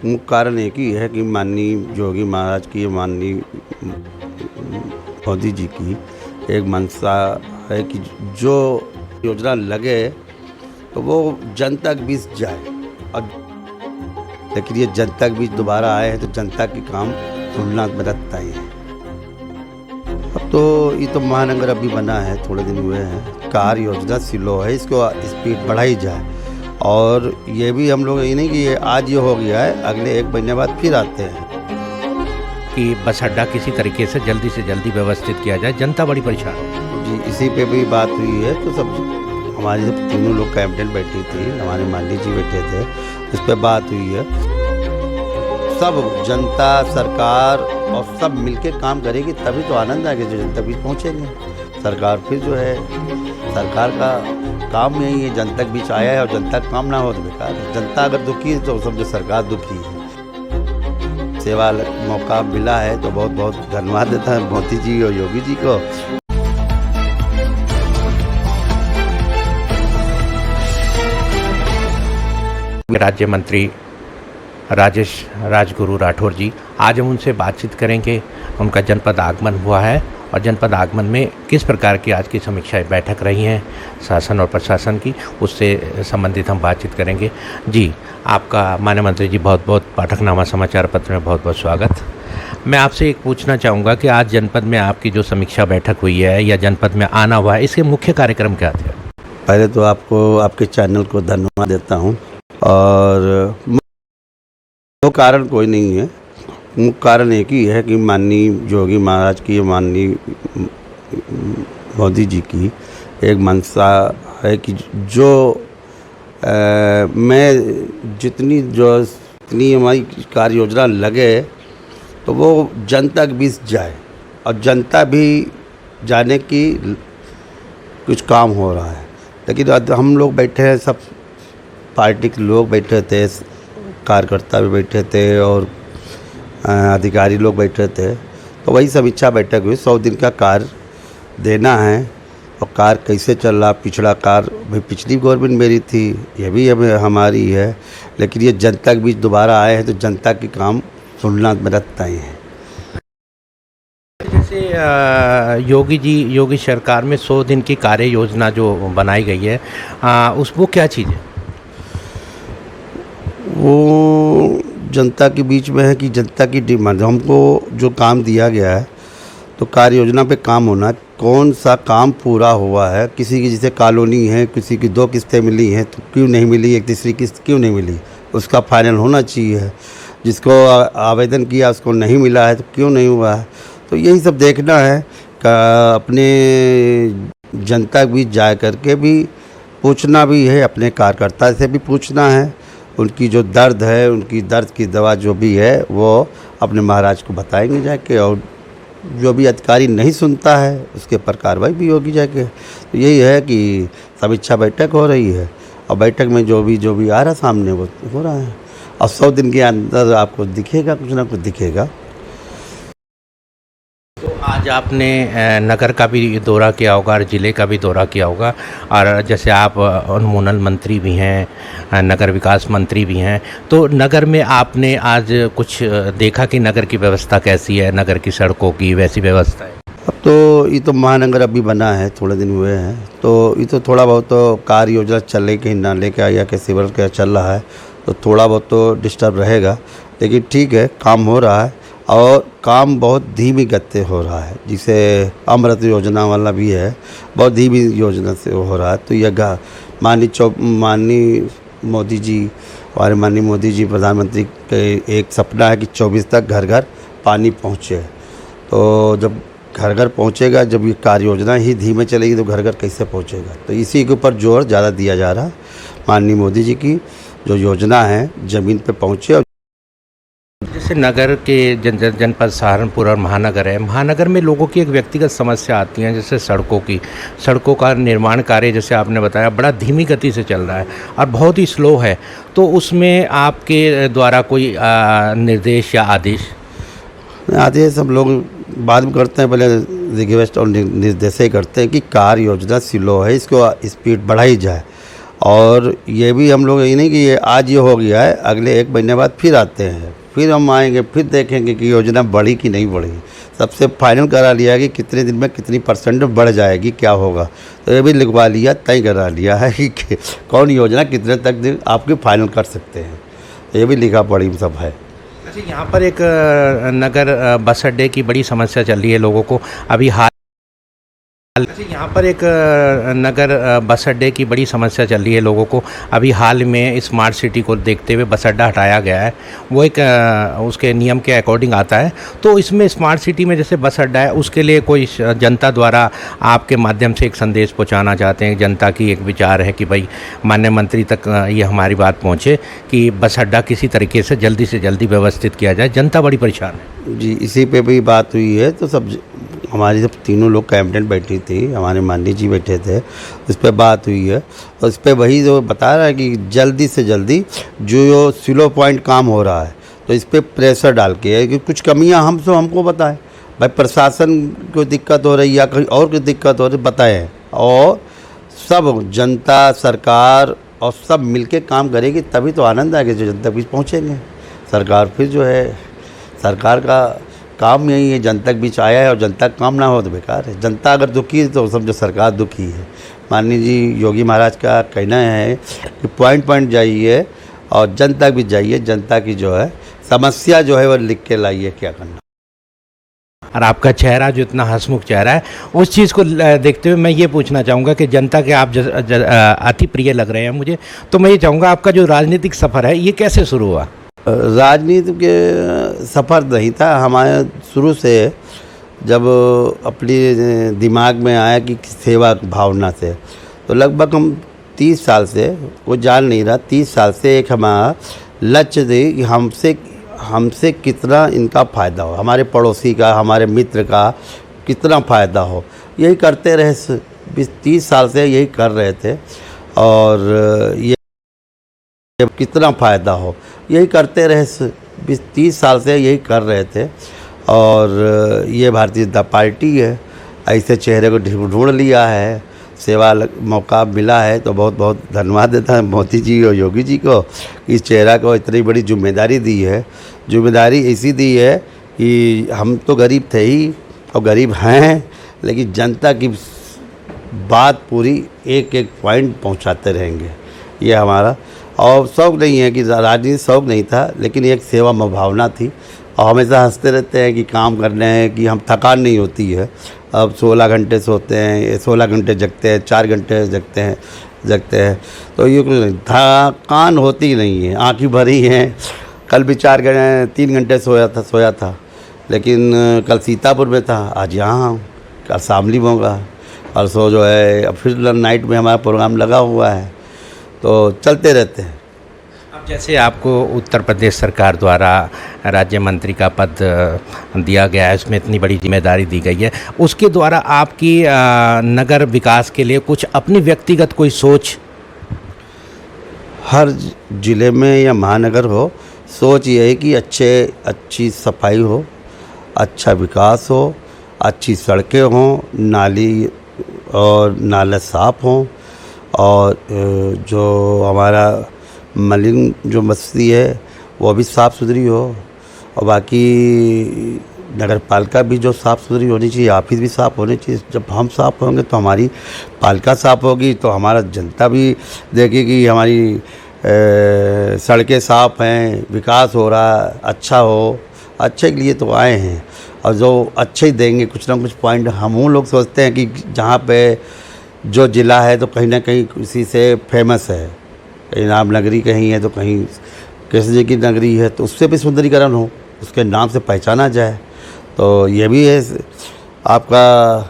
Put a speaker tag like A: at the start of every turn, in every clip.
A: मुख्य कारण एक ही है कि माननीय योगी महाराज की, माननीय मोदी जी की एक मंशा है कि जो योजना लगे तो वो जनता के बीच जाए। और लेकिन ये जनता के बीच दोबारा आए हैं तो जनता के काम तुलना बदलता ही है। अब तो ये तो महानगर अभी बना है, थोड़े दिन हुए हैं। कार योजना स्लो है, इसको स्पीड बढ़ाई जाए। और ये भी हम लोग ये नहीं कि ये आज ये हो गया है, अगले 1 महीने बाद फिर आते हैं
B: कि बस अड्डा किसी तरीके से जल्दी व्यवस्थित किया जाए, जनता बड़ी परेशान हो
A: जी। इसी पे भी बात हुई है। तो सब हमारी जब तीनों लोग कैबिनेट बैठी थी, हमारे माननीय जी बैठे थे, इस पे बात हुई है। सब जनता, सरकार और सब मिलके काम करेगी तभी तो आनंद आएगा, जो जनता बीच पहुँचेंगे। सरकार फिर जो है, सरकार का काम यही है, जनता के बीच आया है और जनता का काम ना हो तो बेकार है। जनता अगर दुखी है तो समझो सरकार दुखी है। सेवा मौका मिला है तो बहुत बहुत धन्यवाद देता है मोदी जी और योगी जी को।
B: राज्य मंत्री राजेश राजगुरु राठौर जी, आज हम उनसे बातचीत करेंगे। उनका जनपद आगमन हुआ है और जनपद आगमन में किस प्रकार की आज की समीक्षा बैठक रही हैं शासन और प्रशासन की, उससे संबंधित हम बातचीत करेंगे। जी, आपका माननीय मंत्री जी बहुत बहुत पाठकनामा समाचार पत्र में बहुत बहुत स्वागत। मैं आपसे एक पूछना चाहूँगा कि आज जनपद में आपकी जो समीक्षा बैठक हुई है या जनपद में आना हुआ है, इसके मुख्य कार्यक्रम क्या थे?
A: पहले तो आपको, आपके चैनल को धन्यवाद देता हूँ। और वो कारण कोई नहीं है, मुख्य कारण एक ही है कि माननीय योगी महाराज की, माननीय मोदी जी की एक मंशा है कि जो जितनी हमारी कार्य योजना लगे तो वो जनता के बीच जाए। और जनता भी जाने की कुछ काम हो रहा है। लेकिन हम लोग बैठे हैं, सब पार्टी के लोग बैठे थे, कार्यकर्ता भी बैठे थे और अधिकारी लोग बैठे थे। तो वही समीक्षा बैठक हुई। 100 दिन का कार्य देना है और कार्य कैसे चल रहा। पिछड़ा कार्य भाई पिछली गवर्नमेंट मेरी थी, ये भी अब हमारी है, लेकिन ये जनता के बीच दोबारा आए हैं तो जनता के काम तुलना बदलता ही है।
B: जैसे योगी सरकार में 100 दिन की कार्य योजना जो बनाई गई है, वो क्या चीज़ है?
A: वो जनता के बीच में है कि जनता की डिमांड, हमको जो काम दिया गया है तो कार्य योजना पे काम होना, कौन सा काम पूरा हुआ है। किसी की जैसे कॉलोनी है, किसी की 2 किस्तें मिली हैं तो क्यों नहीं मिली, एक तीसरी किस्त क्यों नहीं मिली, उसका फाइनल होना चाहिए। जिसको आवेदन किया उसको नहीं मिला है तो क्यों नहीं हुआ है। तो यही सब देखना है कि अपने जनता के बीच जा करके भी पूछना भी है, अपने कार्यकर्ता से भी पूछना है। उनकी जो दर्द है, उनकी दर्द की दवा जो भी है वो अपने महाराज को बताएंगे जाके। और जो भी अधिकारी नहीं सुनता है उसके पर कार्रवाई भी होगी जाके। तो यही है कि समीक्षा बैठक हो रही है और बैठक में जो भी आ रहा सामने वो हो रहा है। और 100 दिन के अंदर आपको दिखेगा, कुछ ना कुछ दिखेगा।
B: तो आज आपने नगर का भी दौरा किया होगा और ज़िले का भी दौरा किया होगा, और जैसे आप उन्मूलन मंत्री भी हैं, नगर विकास मंत्री भी हैं, तो नगर में आपने आज कुछ देखा कि नगर की व्यवस्था कैसी है, नगर की सड़कों की वैसी व्यवस्था है?
A: अब तो ये तो महानगर अभी बना है, थोड़े दिन हुए हैं। तो ये तो थोड़ा बहुत तो कार्य योजना चल रही, कहीं नाले का या के सिविल का चल रहा है तो थोड़ा बहुत तो डिस्टर्ब रहेगा। लेकिन ठीक है, काम हो रहा है और काम बहुत धीमी गति हो रहा है। जिसे अमृत योजना वाला भी है, बहुत धीमी योजना से हो रहा है। तो यह माननीय मोदी जी, हमारे माननीय मोदी जी प्रधानमंत्री के एक सपना है कि 24 तक घर घर पानी पहुँचे। तो जब घर घर पहुँचेगा, जब ये कार्य योजना ही धीमे चलेगी तो घर घर कैसे पहुँचेगा। तो इसी के ऊपर जोर ज़्यादा दिया जा रहा है। माननीय मोदी जी की जो योजना है ज़मीन पे पहुँचे।
B: जैसे नगर के जनपद सहारनपुर और महानगर है, महानगर में लोगों की एक व्यक्तिगत समस्या आती है, जैसे सड़कों का निर्माण कार्य जैसे आपने बताया बड़ा धीमी गति से चल रहा है और बहुत ही स्लो है। तो उसमें आपके द्वारा कोई निर्देश या आदेश
A: हम लोग बाद में करते हैं, पहले रिक्वेस्ट और निर्देश ही करते हैं कि कार्य योजना स्लो है, इसको स्पीड बढ़ाई जाए। और ये भी हम लोग ये नहीं कि ये आज ये हो गया है, अगले 1 महीने बाद फिर आते हैं, फिर हम आएंगे, फिर देखेंगे कि योजना बढ़ी कि नहीं बढ़ी। सबसे फाइनल करा लिया कि कितने दिन में कितनी परसेंट बढ़ जाएगी, क्या होगा। तो ये भी लिखवा लिया, तय करा लिया है कि कौन योजना कितने तक दिन आपकी फाइनल कर सकते हैं। ये भी लिखा पढ़ी सब है।
B: अच्छा, यहाँ पर एक नगर बस अड्डे की बड़ी समस्या चल रही है लोगों को अभी हाल। अच्छा, यहाँ पर एक नगर बस अड्डे की बड़ी समस्या चल रही है लोगों को अभी हाल में स्मार्ट सिटी को देखते हुए बस अड्डा हटाया गया है। वो एक उसके नियम के अकॉर्डिंग आता है। तो इसमें स्मार्ट सिटी में जैसे बस अड्डा है, उसके लिए कोई जनता द्वारा आपके माध्यम से एक संदेश पहुँचाना चाहते हैं। जनता की एक विचार है कि भाई माननीय मंत्री तक ये हमारी बात पहुँचे कि बस अड्डा किसी तरीके से जल्दी व्यवस्थित किया जाए। जनता बड़ी परेशान है
A: जी, इसी पे भी बात हुई है। तो सब हमारी जब तीनों लोग कैबिनेट बैठी थी, हमारे माननीय जी बैठे थे, उस पर बात हुई है। और इस पर वही जो बता रहा है कि जल्दी से जल्दी जो स्लो पॉइंट काम हो रहा है, तो इस पर प्रेशर डाल के कि कुछ कमियां हमको बताएं। भाई प्रशासन को दिक्कत हो रही या कहीं और की दिक्कत हो रही बताएं, और सब जनता सरकार और सब मिलके काम करेगी, तभी तो आनंद आएगा, जो जनता बीच पहुँचेंगे। सरकार फिर जो है, सरकार का काम यही है, जनता के बीच आया है, और जनता का काम ना हो तो बेकार है। जनता अगर दुखी है तो समझो सरकार दुखी है। माननीय जी योगी महाराज का कहना है कि पॉइंट जाइए और जनता के बीच जाइए, जनता की जो है समस्या जो है वो लिख के लाइए, क्या करना।
B: और आपका चेहरा जो इतना हंसमुख चेहरा है, उस चीज़ को देखते हुए मैं ये पूछना चाहूँगा कि जनता के आप अति प्रिय लग रहे हैं मुझे, तो मैं ये चाहूँगा आपका जो राजनीतिक सफ़र है ये कैसे शुरू हुआ?
A: राजनीति के सफ़र नहीं था हमारे शुरू से, जब अपनी दिमाग में आया कि सेवा भावना से, तो लगभग हम 30 साल से, वो जान नहीं रहा, 30 साल से एक हमारा लक्ष्य थे कि हमसे कितना इनका फ़ायदा हो, हमारे पड़ोसी का, हमारे मित्र का कितना फ़ायदा हो। यही करते रहे, 20-30 साल से यही कर रहे थे। और ये कितना फ़ायदा हो, यही करते रहे, 20-30 साल से यही कर रहे थे। और ये भारतीय जनता पार्टी है, ऐसे चेहरे को ढूंढ लिया है, सेवा मौका मिला है, तो बहुत बहुत धन्यवाद देता है मोदी जी और योगी जी को, इस चेहरा को इतनी बड़ी जिम्मेदारी दी है। जिम्मेदारी ऐसी दी है कि हम तो गरीब थे ही और गरीब हैं, लेकिन जनता की बात पूरी एक एक पॉइंट पहुंचाते रहेंगे। ये हमारा, और शौक़ नहीं है कि राजनीति शौक़ नहीं था, लेकिन एक सेवा भावना थी। और हमेशा हंसते रहते हैं कि काम करने हैं कि हम थकान नहीं होती है। अब 16 घंटे सोते हैं, 16 घंटे जगते हैं, 4 घंटे जगते हैं, तो ये थकान होती ही नहीं है, आँखें भरी हैं। कल भी 3 घंटे सोया था, लेकिन कल सीतापुर में था, आज यहाँ हूँ, कल शामली में होगा, परसों जो है अब फिर नाइट में हमारा प्रोग्राम लगा हुआ है, तो चलते रहते हैं।
B: अब जैसे आपको उत्तर प्रदेश सरकार द्वारा राज्य मंत्री का पद दिया गया है, इसमें इतनी बड़ी जिम्मेदारी दी गई है, उसके द्वारा आपकी नगर विकास के लिए कुछ अपनी व्यक्तिगत कोई सोच?
A: हर ज़िले में या महानगर हो, सोच ये है कि अच्छी सफाई हो, अच्छा विकास हो, अच्छी सड़कें हों, नाली और नाले साफ़ हों, और जो हमारा मलिन जो बस्ती है वो भी साफ़ सुथरी हो, और बाकी नगर पालिका भी जो साफ़ सुथरी होनी चाहिए, ऑफिस भी साफ़ होने चाहिए। जब हम साफ़ होंगे तो हमारी पालिका साफ़ होगी, तो हमारा जनता भी देखेगी हमारी सड़कें साफ़ हैं, विकास हो रहा है, अच्छा हो। अच्छे के लिए तो आए हैं, और जो अच्छे ही देंगे, कुछ ना कुछ पॉइंट हम लोग सोचते हैं कि जहाँ पे जो ज़िला है तो कहीं ना कहीं किसी से फेमस है, कहीं रामनगरी कहीं है तो कहीं कृष्ण जी की नगरी है, तो उससे भी सुंदरीकरण हो, उसके नाम से पहचाना जाए। तो ये भी है, आपका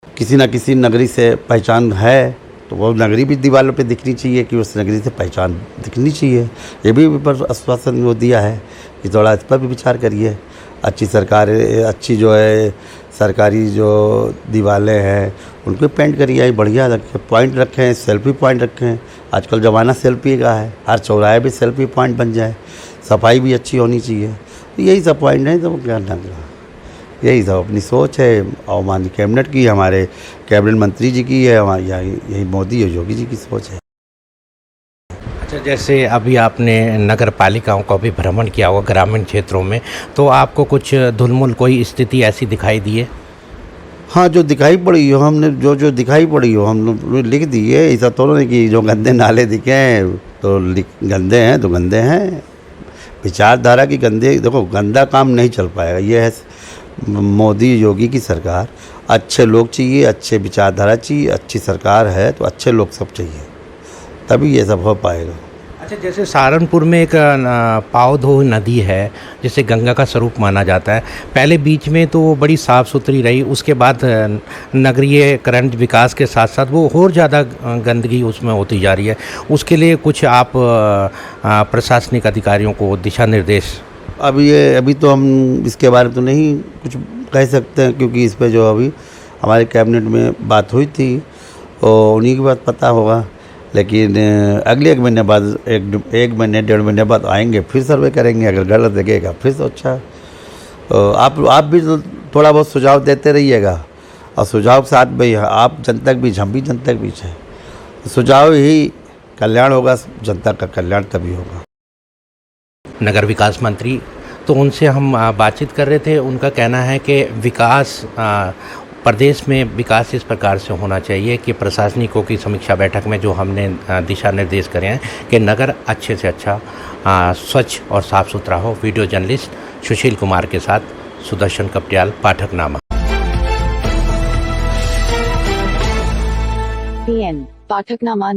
A: किसी न किसी नगरी से पहचान है, तो वो नगरी भी दीवारों पे दिखनी चाहिए कि उस नगरी से पहचान दिखनी चाहिए। ये भी पर आश्वासन वो दिया है कि थोड़ा इस पर भी विचार करिए। अच्छी सरकार, अच्छी जो है सरकारी जो दीवारें हैं उन पर पेंट करिए, बढ़िया रखें, पॉइंट रखें, सेल्फी पॉइंट रखें। आजकल ज़माना सेल्फी का है, हर चौराहे भी सेल्फी पॉइंट बन जाए, सफाई भी अच्छी होनी चाहिए। तो यही सब पॉइंट है, तो क्या यही सब अपनी सोच है और माननीय कैबिनेट की, हमारे कैबिनेट मंत्री जी की है, हमारी यही मोदी और योगी जी की सोच है।
B: अच्छा, जैसे अभी आपने नगर पालिकाओं का भी भ्रमण किया होगा ग्रामीण क्षेत्रों में, तो आपको कुछ धुलमुल कोई स्थिति ऐसी दिखाई दी है?
A: हाँ, जो दिखाई पड़ी हो हमने जो दिखाई पड़ी हो हम लोग लिख दिए। ऐसा थोड़ा नहीं कि जो गंदे नाले दिखे हैं तो गंदे हैं तो गंदे हैं। विचारधारा की गंदे, देखो गंदा काम नहीं चल पाएगा। ये है मोदी योगी की सरकार। अच्छे लोग चाहिए, अच्छे विचारधारा चाहिए, अच्छी सरकार है तो अच्छे लोग सब चाहिए, तभी ये सब हो पाएगा।
B: अच्छा, जैसे सहारनपुर में एक पावधो नदी है जिसे गंगा का स्वरूप माना जाता है। पहले बीच में तो वो बड़ी साफ़ सुथरी रही, उसके बाद नगरीयकरण विकास के साथ साथ वो और ज़्यादा गंदगी उसमें होती जा रही है। उसके लिए कुछ आप प्रशासनिक अधिकारियों को दिशा निर्देश?
A: अभी तो हम इसके बारे में तो नहीं कुछ कह सकते हैं, क्योंकि इस पे जो अभी हमारे कैबिनेट में बात हुई थी और उन्हीं की बात पता होगा। लेकिन अगले 1 महीने बाद, एक महीने 1.5 महीने बाद आएंगे, फिर सर्वे करेंगे। अगर गलत लगेगा फिर तो अच्छा। आप भी तो थोड़ा बहुत सुझाव देते रहिएगा, और सुझाव के साथ भाई आप जनता के बीच, हम भी जनता के बीच हैं। सुझाव ही कल्याण होगा, जनता का कल्याण तभी होगा।
B: नगर विकास मंत्री, तो उनसे हम बातचीत कर रहे थे। उनका कहना है कि विकास प्रदेश में विकास इस प्रकार से होना चाहिए कि प्रशासनिकों की समीक्षा बैठक में जो हमने दिशा निर्देश करे हैं कि नगर अच्छे से अच्छा स्वच्छ और साफ़ सुथरा हो। वीडियो जर्नलिस्ट सुशील कुमार के साथ सुदर्शन कपटियाल, पाठकनामा।
C: PN पाठकनामा।